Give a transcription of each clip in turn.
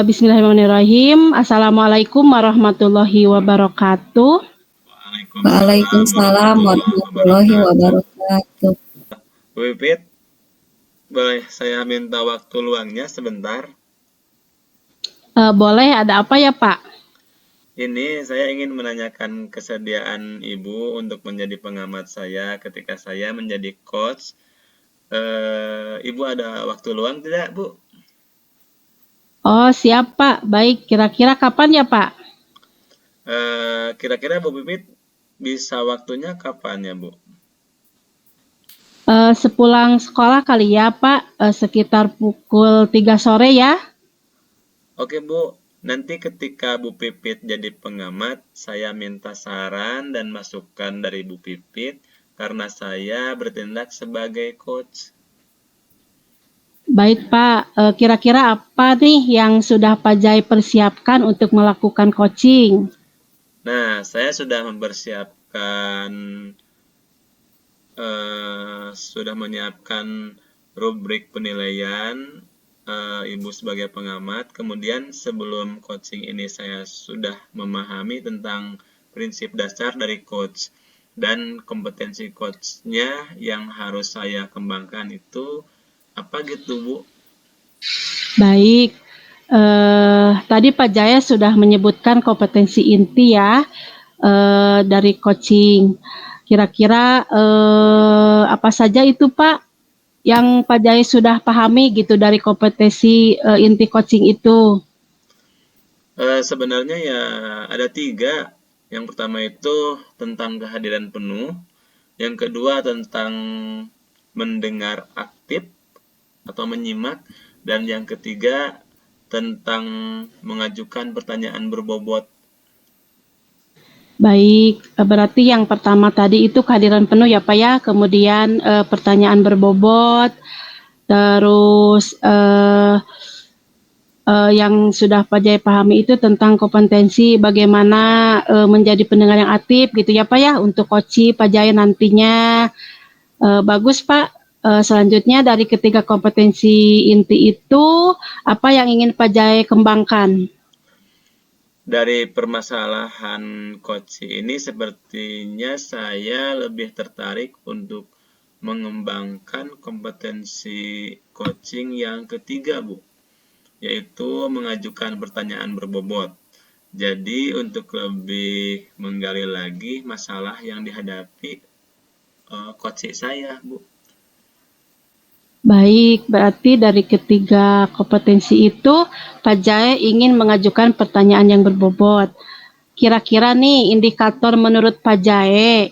Bismillahirrahmanirrahim. Assalamualaikum warahmatullahi wabarakatuh. Waalaikumsalam warahmatullahi wabarakatuh. Bu Pipit, boleh saya minta waktu luangnya sebentar? Boleh, ada apa ya Pak? Ini saya ingin menanyakan kesediaan Ibu untuk menjadi pengamat saya ketika saya menjadi coach. Ibu ada waktu luang tidak, Bu? Oh siap Pak, baik. Kira-kira kapan ya Pak? Kira-kira Bu Pipit bisa waktunya kapan ya, Bu? Sepulang sekolah kali ya Pak, sekitar pukul 3 sore ya. Oke Bu, nanti ketika Bu Pipit jadi pengamat, saya minta saran dan masukan dari Bu Pipit karena saya bertindak sebagai coach. Baik Pak, kira-kira apa nih yang sudah Pak Jai persiapkan untuk melakukan coaching? Nah, saya sudah mempersiapkan, sudah menyiapkan rubrik penilaian Ibu sebagai pengamat. Kemudian sebelum coaching ini saya sudah memahami tentang prinsip dasar dari coach dan kompetensi coachnya yang harus saya kembangkan itu apa gitu Bu? Baik, tadi Pak Jaya sudah menyebutkan kompetensi inti ya dari coaching. Kira-kira apa saja itu Pak yang Pak Jaya sudah pahami gitu dari kompetensi inti coaching itu? Sebenarnya ya ada 3. Yang pertama itu tentang kehadiran penuh. Yang kedua tentang mendengar aktif atau menyimak. Dan yang ketiga tentang mengajukan pertanyaan berbobot. Baik, berarti yang pertama tadi itu kehadiran penuh ya Pak ya, kemudian pertanyaan berbobot, terus yang sudah Pak Jaya pahami itu tentang kompetensi bagaimana menjadi pendengar yang aktif gitu ya Pak ya untuk coaching Pak Jaya nantinya. Bagus Pak. Selanjutnya dari ketiga kompetensi inti itu apa yang ingin Pak Jaya kembangkan? Dari permasalahan coach ini sepertinya saya lebih tertarik untuk mengembangkan kompetensi coaching yang ketiga, Bu, yaitu mengajukan pertanyaan berbobot. Jadi untuk lebih menggali lagi masalah yang dihadapi coach saya, Bu. Baik, berarti dari ketiga kompetensi itu Pak Jaya ingin mengajukan pertanyaan yang berbobot. Kira-kira nih indikator menurut Pak Jaya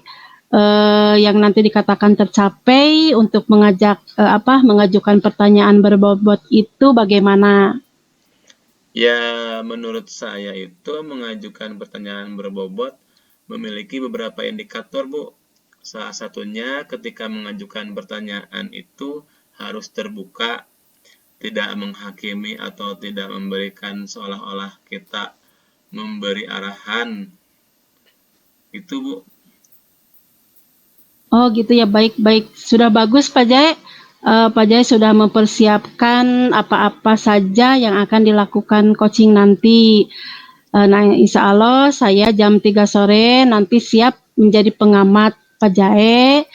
yang nanti dikatakan tercapai untuk mengajukan pertanyaan berbobot itu bagaimana? Ya, menurut saya itu mengajukan pertanyaan berbobot memiliki beberapa indikator, Bu. Salah satunya ketika mengajukan pertanyaan itu harus terbuka, tidak menghakimi atau tidak memberikan seolah-olah kita memberi arahan. Itu, Bu. Oh gitu ya, baik-baik. Sudah bagus Pak Jaya. Pak Jaya sudah mempersiapkan apa-apa saja yang akan dilakukan coaching nanti. Nah, insya Allah saya jam 3 sore nanti siap menjadi pengamat Pak Jaya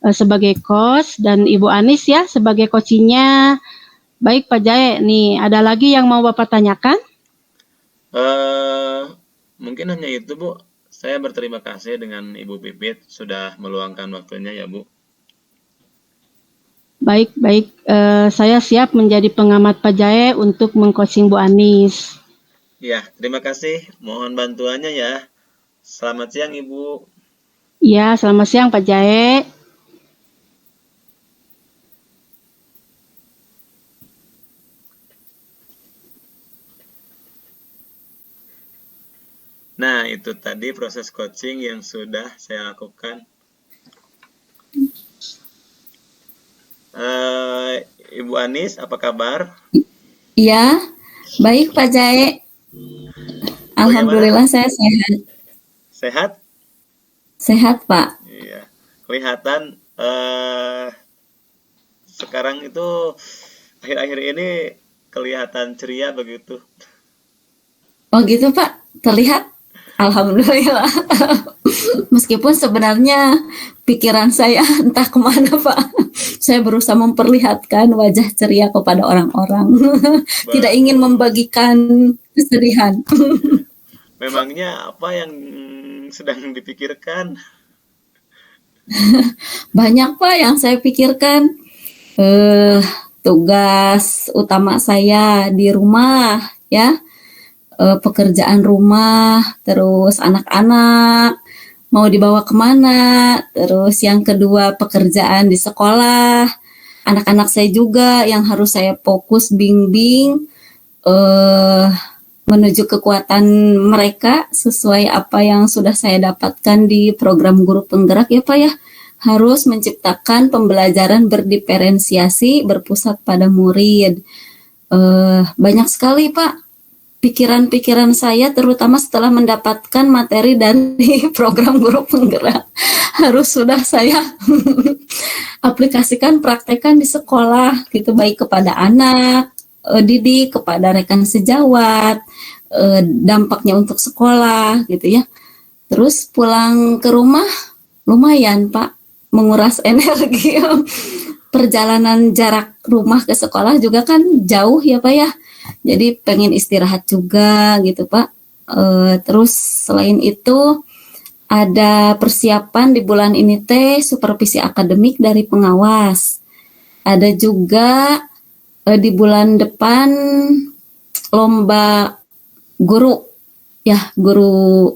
sebagai coach dan Ibu Anis ya sebagai coachingnya. Baik Pak Jaya, nih ada lagi yang mau Bapak tanyakan? Mungkin hanya itu, Bu. Saya berterima kasih dengan Ibu Pipit sudah meluangkan waktunya ya, Bu. Baik, saya siap menjadi pengamat Pak Jaya untuk mengcoaching Bu Anis. Ya, terima kasih. Mohon bantuannya ya. Selamat siang, Ibu. Ya, selamat siang Pak Jaya. Nah, itu tadi proses coaching yang sudah saya lakukan. Ibu Anis, apa kabar? Ya, baik Pak Jae. Alhamdulillah saya sehat. Sehat? Sehat Pak. Iya. Kelihatan sekarang itu akhir-akhir ini kelihatan ceria begitu. Oh gitu Pak, terlihat? Alhamdulillah. Meskipun sebenarnya pikiran saya entah kemana Pak. Saya berusaha memperlihatkan wajah ceria kepada orang-orang. Tidak ingin Bagus. membagikan kesedihan. Memangnya apa yang sedang dipikirkan? Banyak Pak yang saya pikirkan. Eh, Tugas utama saya di rumah ya, pekerjaan rumah, terus anak-anak mau dibawa kemana, terus yang kedua pekerjaan di sekolah, anak-anak saya juga yang harus saya fokus bimbing eh, menuju kekuatan mereka sesuai apa yang sudah saya dapatkan di program guru penggerak ya Pak ya. Harus menciptakan pembelajaran berdiferensiasi berpusat pada murid. Banyak sekali Pak pikiran-pikiran saya terutama setelah mendapatkan materi dari program guru penggerak harus sudah saya aplikasikan praktekkan di sekolah gitu baik kepada anak didik kepada rekan sejawat dampaknya untuk sekolah gitu ya. Terus pulang ke rumah lumayan Pak menguras energi. Perjalanan jarak rumah ke sekolah juga kan jauh ya Pak ya. Jadi pengen istirahat juga gitu Pak. Terus selain itu ada persiapan di bulan ini teh supervisi akademik dari pengawas. Ada juga di bulan depan lomba guru ya, guru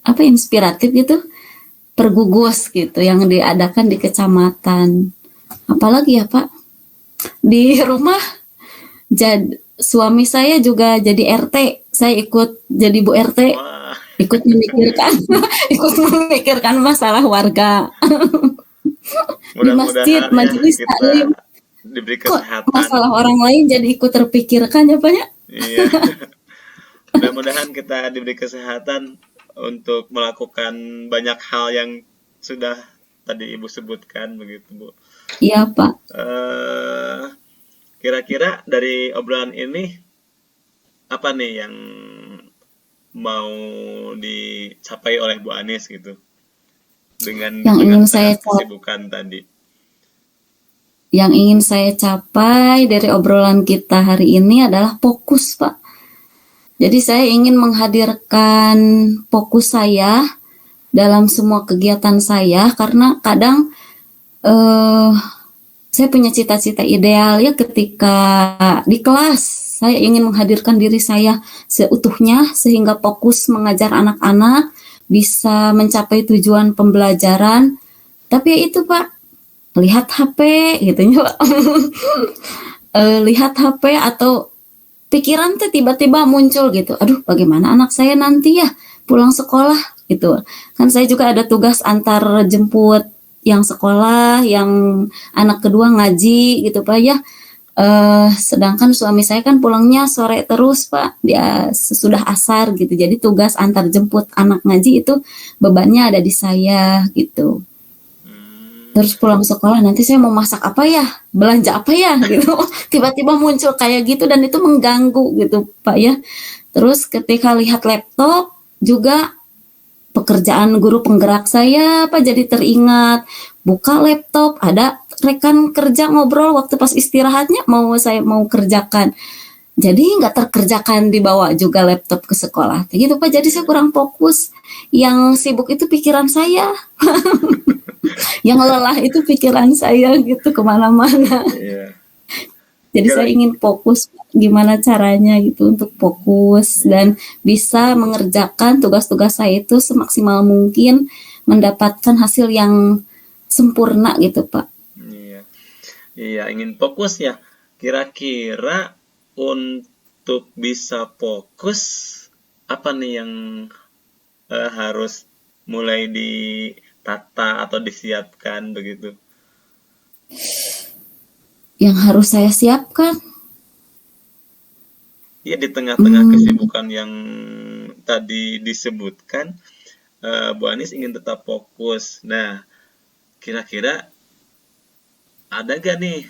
apa inspiratif gitu, pergugus gitu yang diadakan di kecamatan. Apalagi ya Pak, di rumah suami saya juga jadi RT, saya ikut jadi Bu RT, Wah, ikut memikirkan ikut memikirkan masalah warga di masjid, mudah-mudahan ya majelis kita taklim. diberi Kok kesehatan. masalah orang lain jadi ikut terpikirkan ya Pak ya? Iya, mudah-mudahan kita diberi kesehatan untuk melakukan banyak hal yang sudah tadi Ibu sebutkan begitu, Bu. Iya Pak. Eh, Kira-kira dari obrolan ini apa nih yang mau dicapai oleh Bu Anis gitu dengan Yang ingin saya kesibukan tadi? Yang ingin saya capai dari obrolan kita hari ini adalah fokus, Pak. Jadi saya ingin menghadirkan fokus saya dalam semua kegiatan saya karena kadang saya punya cita-cita ideal ya ketika di kelas saya ingin menghadirkan diri saya seutuhnya sehingga fokus mengajar anak-anak bisa mencapai tujuan pembelajaran. Tapi ya itu Pak, lihat HP gitu ya Pak. Lihat HP atau pikiran tuh tiba-tiba muncul gitu. Aduh, bagaimana anak saya nanti ya pulang sekolah gitu. Kan saya juga ada tugas antar jemput yang sekolah, yang anak kedua ngaji gitu Pak ya. Sedangkan suami saya kan pulangnya sore terus Pak, dia sesudah asar gitu. Jadi tugas antar jemput anak ngaji itu bebannya ada di saya gitu. Terus pulang sekolah nanti saya mau masak apa ya, belanja apa ya gitu. Tiba-tiba muncul kayak gitu dan itu mengganggu gitu Pak ya. Terus ketika lihat laptop juga pekerjaan guru penggerak saya Pak jadi teringat. Buka laptop ada rekan kerja ngobrol waktu pas istirahatnya saya mau kerjakan. Jadi nggak terkerjakan dibawa juga laptop ke sekolah. Gitu Pak, jadi saya kurang fokus. Yang sibuk itu pikiran saya. Yang lelah itu pikiran saya gitu kemana-mana. Iya. Jadi saya ingin fokus gimana caranya gitu untuk fokus dan bisa mengerjakan tugas-tugas saya itu semaksimal mungkin mendapatkan hasil yang sempurna gitu Pak. Iya. Iya, ingin fokus ya. Kira-kira untuk bisa fokus apa nih yang harus mulai ditata atau disiapkan begitu? Yang harus saya siapkan? Ya, di tengah-tengah kesibukan yang tadi disebutkan, Bu Anis ingin tetap fokus. Nah, kira-kira ada gak nih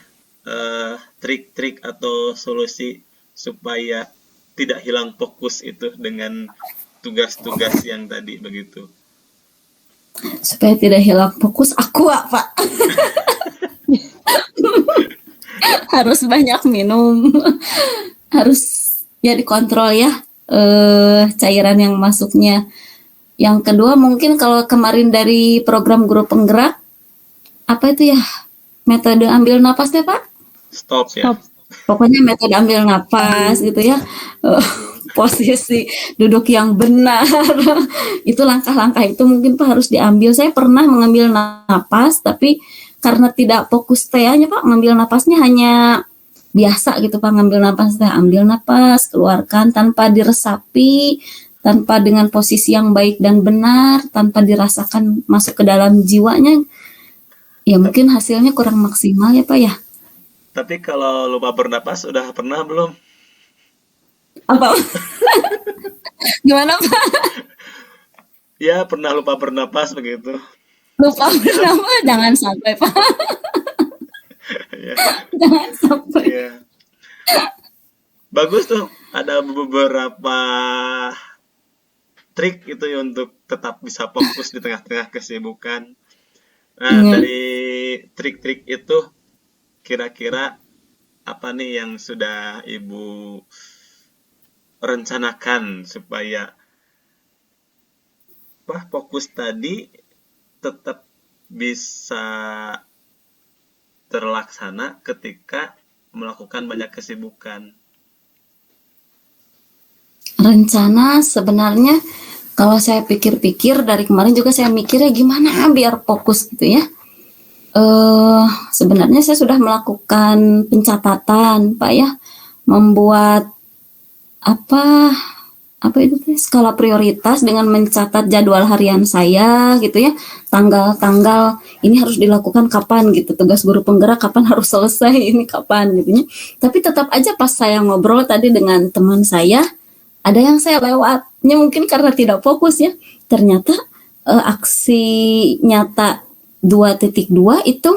trik-trik atau solusi supaya tidak hilang fokus itu dengan tugas-tugas yang tadi begitu? Supaya tidak hilang fokus, aqua, Pak. Harus banyak minum. Harus ya dikontrol ya cairan yang masuknya. Yang kedua mungkin kalau kemarin dari program guru penggerak, apa itu ya, metode ambil napasnya Pak? Stop ya. Stop. Pokoknya metode ambil napas gitu ya. Posisi duduk yang benar. Itu langkah-langkah itu mungkin Pak harus diambil. Saya pernah mengambil napas, tapi karena tidak fokus hanya Pak, ngambil napasnya hanya biasa gitu Pak, ngambil napas, ambil napas, keluarkan tanpa diresapi, tanpa dengan posisi yang baik dan benar, tanpa dirasakan masuk ke dalam jiwanya, ya mungkin hasilnya kurang maksimal ya Pak ya. Tapi kalau lupa bernapas udah pernah belum? Apa? Gimana Pak? Ya, pernah lupa bernapas begitu. Lupa bernapas? Jangan sampai Pak. Ya, Jangan sampai. ya. Bagus tuh, ada beberapa trik gitu ya untuk tetap bisa fokus di tengah-tengah kesibukan. Nah, Iya. dari trik-trik itu kira-kira apa nih yang sudah Ibu rencanakan supaya fokus tadi tetap bisa terlaksana ketika melakukan banyak kesibukan? Rencana sebenarnya kalau saya pikir-pikir dari kemarin juga saya mikirnya gimana biar fokus gitu ya. Sebenarnya saya sudah melakukan pencatatan Pak ya, membuat apa itu skala prioritas dengan mencatat jadwal harian saya gitu ya, tanggal-tanggal ini harus dilakukan kapan gitu, tugas guru penggerak kapan harus selesai, ini kapan gitu ya. Tapi tetap aja pas saya ngobrol tadi dengan teman saya, ada yang saya lewatnya mungkin karena tidak fokus ya, ternyata aksi nyata 2.2 itu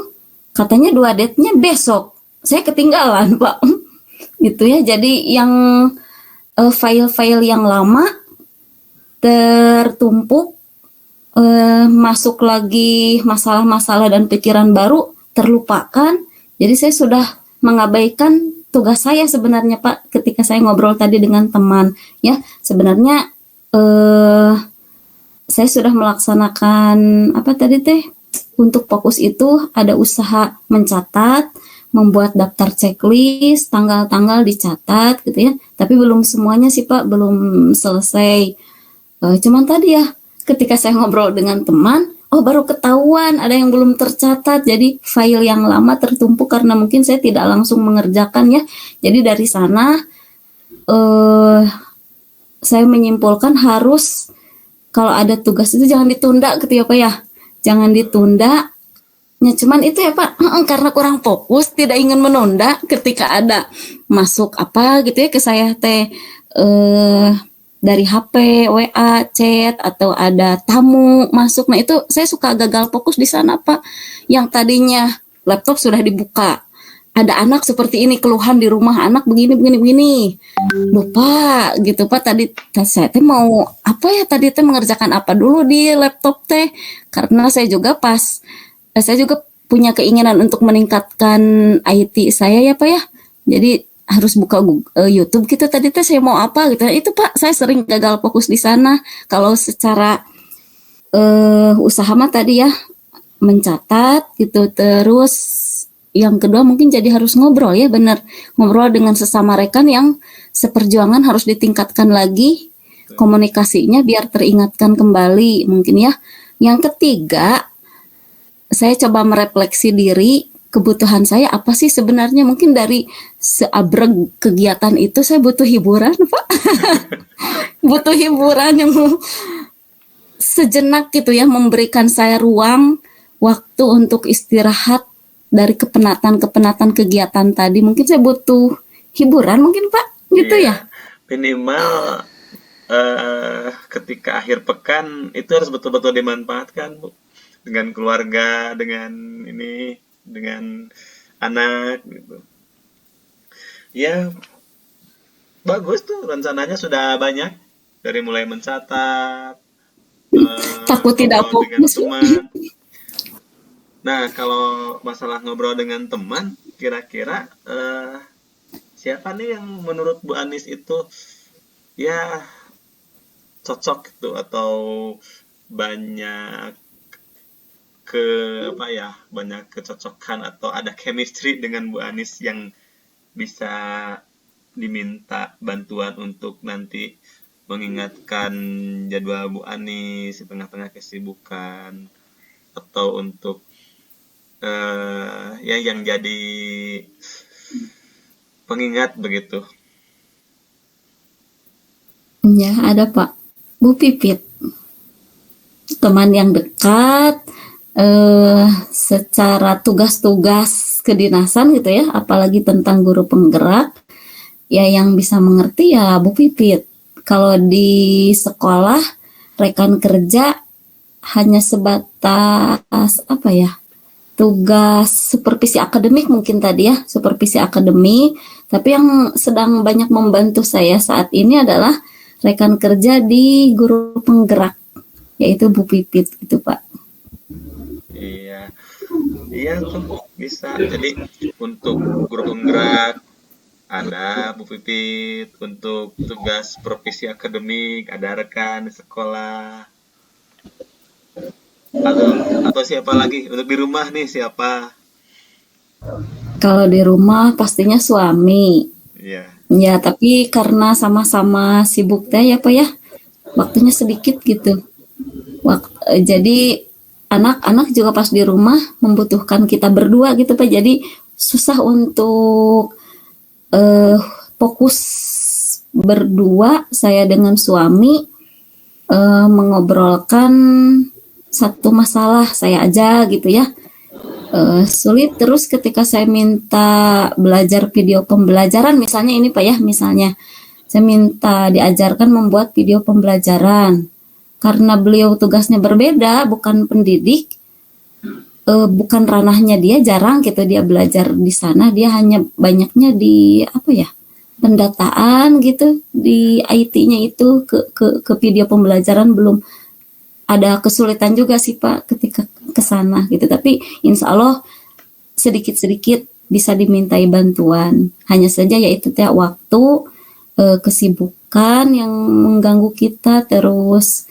katanya dua date-nya besok, saya ketinggalan Pak. Gitu ya, jadi yang file-file yang lama tertumpuk, masuk lagi masalah-masalah dan pikiran baru terlupakan. Jadi saya sudah mengabaikan tugas saya sebenarnya Pak ketika saya ngobrol tadi dengan teman ya. Sebenarnya saya sudah melaksanakan apa tadi teh, untuk fokus itu ada usaha mencatat, membuat daftar checklist, tanggal-tanggal dicatat gitu ya. Tapi belum semuanya sih Pak, belum selesai. Cuman tadi ya, ketika saya ngobrol dengan teman, baru ketahuan ada yang belum tercatat. Jadi file yang lama tertumpuk karena mungkin saya tidak langsung mengerjakan ya. Jadi dari sana saya menyimpulkan harus kalau ada tugas itu jangan ditunda gitu ya Pak ya. Jangan ditunda. Ya, cuman itu ya Pak, karena kurang fokus, tidak ingin menunda ketika ada masuk apa gitu ya ke saya teh dari HP, WA, chat atau ada tamu masuk. Nah, itu saya suka gagal fokus di sana Pak. Yang tadinya laptop sudah dibuka. Ada anak seperti ini keluhan di rumah, anak begini. Lupa gitu Pak, tadi saya teh mau apa ya, tadi teh mengerjakan apa dulu di laptop teh. Karena saya juga punya keinginan untuk meningkatkan IT saya ya Pak ya. Jadi harus buka YouTube gitu, tadi teh saya mau apa gitu. Itu Pak, saya sering gagal fokus di sana. Kalau secara usaha mah tadi ya mencatat gitu, terus yang kedua mungkin jadi harus ngobrol ya, benar, ngobrol dengan sesama rekan yang seperjuangan, harus ditingkatkan lagi komunikasinya biar teringatkan kembali mungkin ya. Yang ketiga, saya coba merefleksi diri, kebutuhan saya apa sih sebenarnya. Mungkin dari seabrek kegiatan itu saya butuh hiburan Pak. Butuh hiburan yang sejenak gitu ya, memberikan saya ruang waktu untuk istirahat dari kepenatan kegiatan tadi. Mungkin saya butuh hiburan mungkin Pak gitu ya. Minimal ketika akhir pekan itu harus betul-betul dimanfaatkan Bu, dengan keluarga, dengan anak gitu ya. bagus tuh, rencananya sudah banyak, dari mulai mencatat, Takut tidak ngobrol dengan fokus. teman. Nah, kalau masalah ngobrol dengan teman, kira-kira siapa nih yang menurut Bu Anis itu ya cocok gitu, atau banyak ke apa ya, banyak kecocokan atau ada chemistry dengan Bu Anis yang bisa diminta bantuan untuk nanti mengingatkan jadwal Bu Anis di tengah-tengah kesibukan, atau untuk ya yang jadi pengingat begitu. Ya, ada Pak. Bu Pipit, teman yang dekat, secara tugas-tugas kedinasan gitu ya, apalagi tentang guru penggerak, ya yang bisa mengerti ya Bu Pipit. Kalau di sekolah, rekan kerja hanya sebatas apa ya, tugas supervisi akademik mungkin tadi ya, supervisi akademik. Tapi yang sedang banyak membantu saya saat ini adalah rekan kerja di guru penggerak, yaitu Bu Pipit gitu Pak. Iya, iya tuh bisa. Jadi untuk guru penggerak ada Bu Pipit, untuk tugas profesi akademik ada rekan di sekolah, atau siapa lagi untuk di rumah nih siapa? Kalau di rumah pastinya suami. Iya, Ya, tapi karena sama-sama sibuk teh ya Pak ya, waktunya sedikit gitu. Jadi anak-anak juga pas di rumah membutuhkan kita berdua gitu Pak. Jadi susah untuk eh, fokus berdua saya dengan suami mengobrolkan satu masalah saya aja gitu ya. Sulit terus ketika saya minta belajar video pembelajaran misalnya ini Pak ya, misalnya saya minta diajarkan membuat video pembelajaran karena beliau tugasnya berbeda, bukan pendidik, bukan ranahnya dia, jarang gitu dia belajar di sana, dia hanya banyaknya di apa ya, pendataan gitu di IT-nya itu ke video pembelajaran belum ada kesulitan juga sih Pak ketika ke sana gitu, tapi insya Allah sedikit-sedikit bisa dimintai bantuan. Hanya saja yaitu tiap waktu kesibukan yang mengganggu kita, terus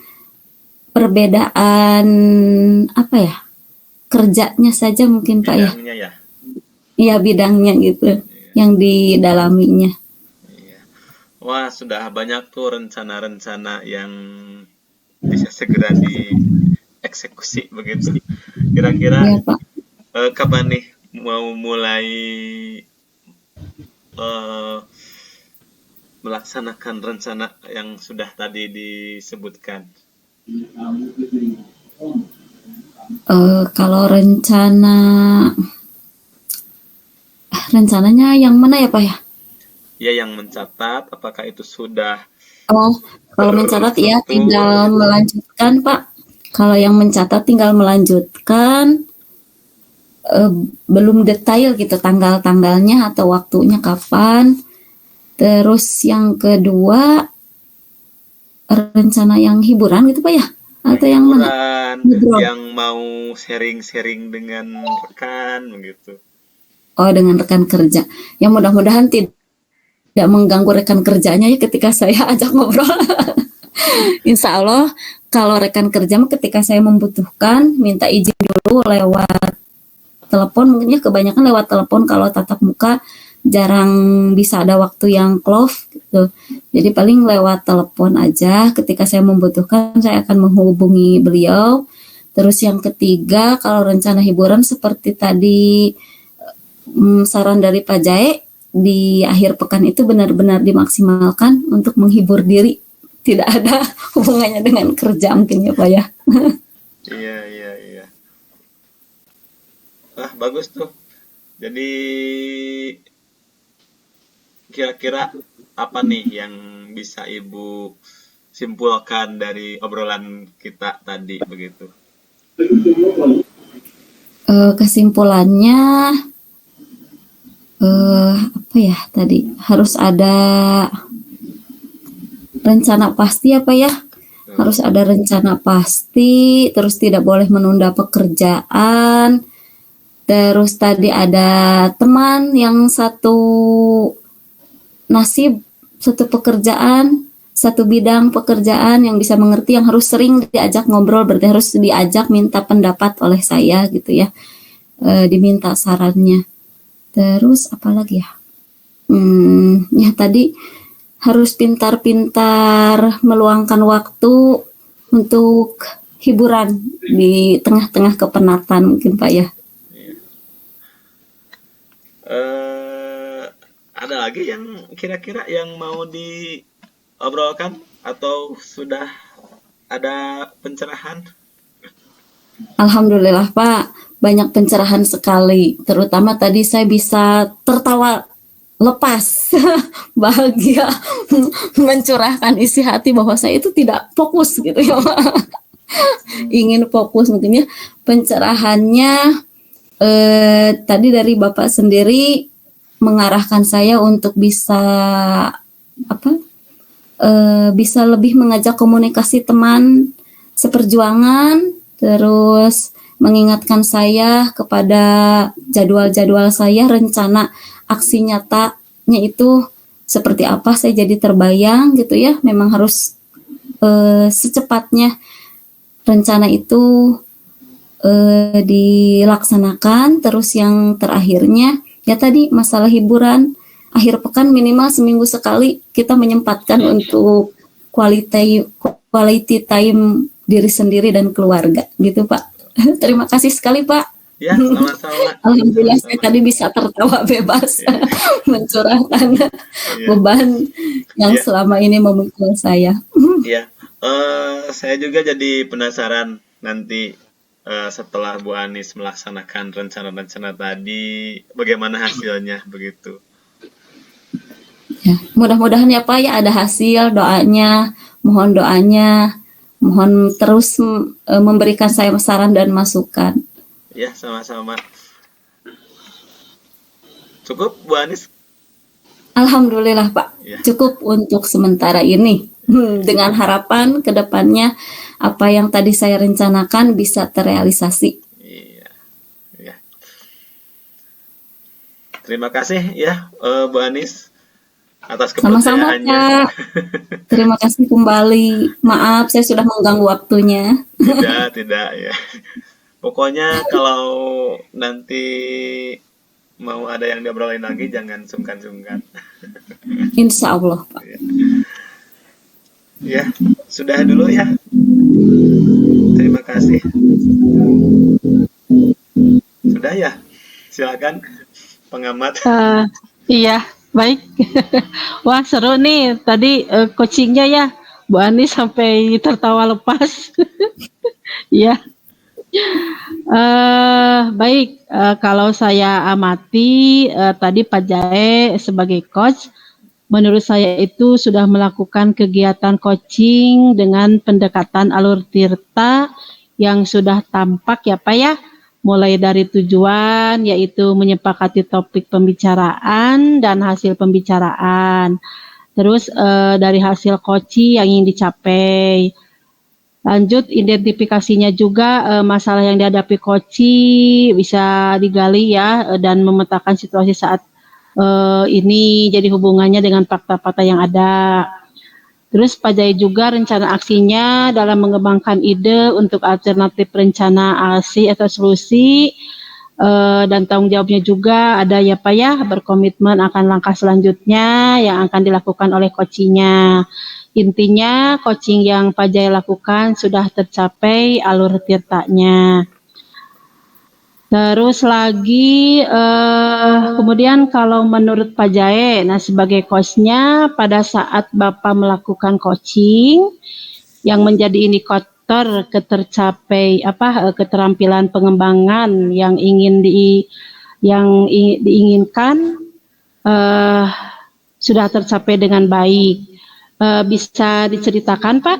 perbedaan apa ya, kerjanya saja mungkin Pak ya. bidangnya ya. Iya bidangnya gitu yang didalaminya. Iya. Wah, sudah banyak tuh rencana-rencana yang bisa segera dieksekusi begitu. Kira-kira Iya Pak. kapan nih mau mulai eh, melaksanakan rencana yang sudah tadi disebutkan? Kalau rencananya yang mana ya Pak ya? Ya, yang mencatat, apakah itu sudah Oh, kalau mencatat ya terstruktur? tinggal melanjutkan Pak. Kalau yang mencatat tinggal melanjutkan, belum detail gitu tanggal-tanggalnya atau waktunya kapan. Terus yang kedua rencana yang hiburan gitu Pak ya? Atau yang mana? Hiburan, Ngobrol. yang mau sharing-sharing dengan rekan begitu. Oh, dengan rekan kerja. Yang mudah-mudahan tidak mengganggu rekan kerjanya ya ketika saya ajak ngobrol. Insya Allah kalau rekan kerja ketika saya membutuhkan minta izin dulu lewat telepon, mungkin ya kebanyakan lewat telepon, kalau tatap muka jarang bisa ada waktu yang close gitu. Jadi paling lewat telepon aja, ketika saya membutuhkan saya akan menghubungi beliau. Terus yang ketiga kalau rencana hiburan seperti tadi saran dari Pak Jae, di akhir pekan itu benar-benar dimaksimalkan untuk menghibur diri, tidak ada hubungannya dengan kerja mungkin ya Pak ya. Iya, iya, iya. Ah, bagus tuh. Jadi kira-kira apa nih yang bisa Ibu simpulkan dari obrolan kita tadi begitu? Kesimpulannya apa ya tadi, harus ada rencana pasti apa ya? Harus ada rencana pasti, terus tidak boleh menunda pekerjaan. Terus tadi ada teman yang satu nasib, satu pekerjaan, satu bidang pekerjaan yang bisa mengerti, yang harus sering diajak ngobrol, berarti harus diajak minta pendapat oleh saya gitu ya, diminta sarannya. Terus apa lagi ya? Ya tadi harus pintar-pintar meluangkan waktu untuk hiburan di tengah-tengah kepenatan mungkin Pak ya. Ada lagi yang kira-kira yang mau diobrolkan atau sudah ada pencerahan? Alhamdulillah Pak, banyak pencerahan sekali. Terutama tadi saya bisa tertawa lepas, bahagia, mencurahkan isi hati bahwa saya itu tidak fokus gitu ya Pak. Ingin fokus mungkinnya pencerahannya tadi dari Bapak sendiri mengarahkan saya untuk bisa bisa lebih mengajak komunikasi teman seperjuangan, terus mengingatkan saya kepada jadwal-jadwal saya, rencana aksi nyatanya itu seperti apa, saya jadi terbayang gitu ya. Memang harus secepatnya rencana itu dilaksanakan. Terus yang terakhirnya ya tadi masalah hiburan, akhir pekan minimal seminggu sekali kita menyempatkan untuk quality time diri sendiri dan keluarga gitu Pak. Terima kasih sekali Pak. Ya, sama-sama. Alhamdulillah saya tadi bisa tertawa bebas mencurahkan beban yang selama ini memikul saya. Iya, saya juga jadi penasaran nanti setelah Bu Anis melaksanakan rencana-rencana tadi, bagaimana hasilnya begitu. Ya, mudah-mudahan ya Pak ya ada hasil, doanya, mohon terus memberikan saya saran dan masukan. Ya, sama-sama. Cukup Bu Anis? Alhamdulillah Pak, cukup untuk sementara ini. Dengan harapan ke depannya apa yang tadi saya rencanakan bisa terrealisasi. Iya. Ya. Terima kasih ya Bu Anis atas Sama-sama kepercayaannya. Pak. Terima kasih kembali. Maaf saya sudah mengganggu waktunya. Tidak ya. Pokoknya kalau nanti mau ada yang diobrolin lagi jangan sungkan-sungkan. Insya Allah Pak. Ya, sudah dulu ya. Terima kasih. Sudah ya? Silakan pengamat. Iya, baik. Wah, seru nih tadi coachingnya ya. Bu Anis sampai tertawa lepas. Iya. Baik, kalau saya amati tadi Pak Jae sebagai coach, menurut saya itu sudah melakukan kegiatan coaching dengan pendekatan alur tirta yang sudah tampak ya Pak ya, mulai dari tujuan yaitu menyepakati topik pembicaraan dan hasil pembicaraan, terus dari hasil coaching yang ingin dicapai. Lanjut identifikasinya juga masalah yang dihadapi coaching bisa digali ya dan memetakan situasi saat ini, jadi hubungannya dengan fakta-fakta yang ada. Terus Pak Jai juga rencana aksinya dalam mengembangkan ide untuk alternatif rencana aksi atau solusi, dan tanggung jawabnya juga ada ya Pak ya, berkomitmen akan langkah selanjutnya yang akan dilakukan oleh coachingnya. Intinya coaching yang Pak Jai lakukan sudah tercapai alur tirtanya. Terus lagi kemudian kalau menurut Pak Jae, nah sebagai coachnya pada saat Bapak melakukan coaching yang menjadi indikator ketercapai keterampilan pengembangan yang diinginkan sudah tercapai dengan baik. Bisa diceritakan Pak?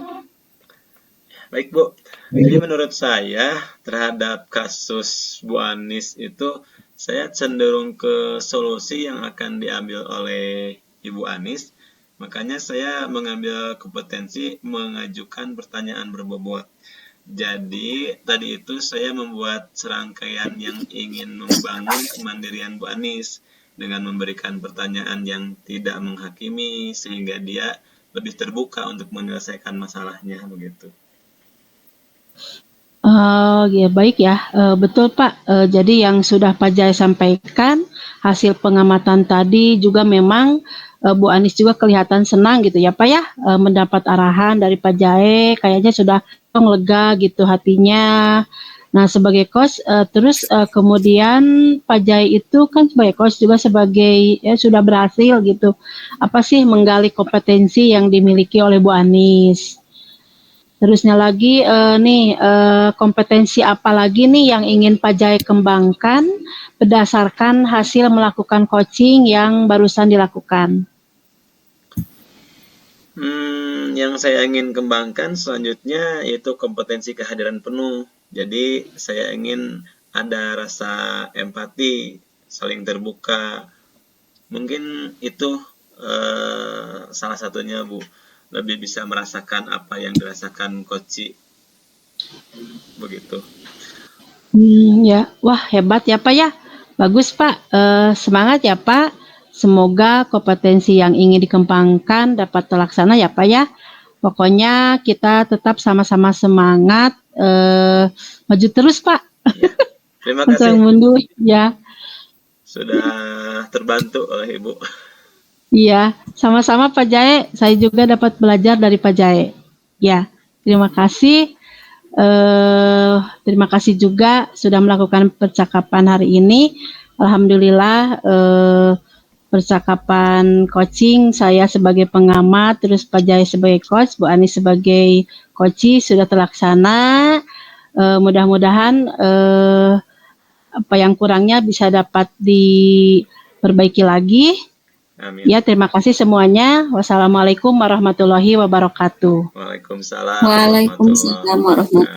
Baik Bu. Jadi menurut saya terhadap kasus Bu Anis itu saya cenderung ke solusi yang akan diambil oleh Ibu Anis Makanya saya mengambil kompetensi mengajukan pertanyaan berbobot. Jadi tadi itu saya membuat serangkaian yang ingin membangun kemandirian Bu Anis dengan memberikan pertanyaan yang tidak menghakimi sehingga dia lebih terbuka untuk menyelesaikan masalahnya begitu. Ya baik ya, betul Pak. Jadi yang sudah Pak Jaya sampaikan, hasil pengamatan tadi juga memang Bu Anis juga kelihatan senang gitu ya Pak ya, mendapat arahan dari Pak Jaya, kayaknya sudah lega gitu hatinya. Nah sebagai coach, terus kemudian Pak Jaya itu kan sebagai coach juga sebagai sudah berhasil gitu, apa sih menggali kompetensi yang dimiliki oleh Bu Anis. Terusnya lagi kompetensi apa lagi nih yang ingin Pak Jaya kembangkan berdasarkan hasil melakukan coaching yang barusan dilakukan? Yang saya ingin kembangkan selanjutnya yaitu kompetensi kehadiran penuh. Jadi saya ingin ada rasa empati, saling terbuka. Mungkin itu salah satunya Bu. Lebih bisa merasakan apa yang dirasakan Koci. Begitu. Ya, wah hebat ya Pak ya. Bagus Pak, semangat ya Pak. Semoga kompetensi yang ingin dikembangkan dapat terlaksana ya Pak ya. Pokoknya kita tetap sama-sama semangat, maju terus Pak. Ya. Terima Pantang kasih. mundur ya. Sudah terbantu oleh Ibu. Iya, sama-sama Pak Jaya. Saya juga dapat belajar dari Pak Jaya. Ya, terima kasih. Terima kasih juga sudah melakukan percakapan hari ini. Alhamdulillah percakapan coaching saya sebagai pengamat, terus Pak Jaya sebagai coach, Bu Anis sebagai coach sudah terlaksana. Mudah-mudahan apa yang kurangnya bisa dapat diperbaiki lagi. Amin. Ya, terima kasih semuanya. Wassalamualaikum warahmatullahi wabarakatuh. Waalaikumsalam. Waalaikumsalam warahmatullahi wabarakatuh.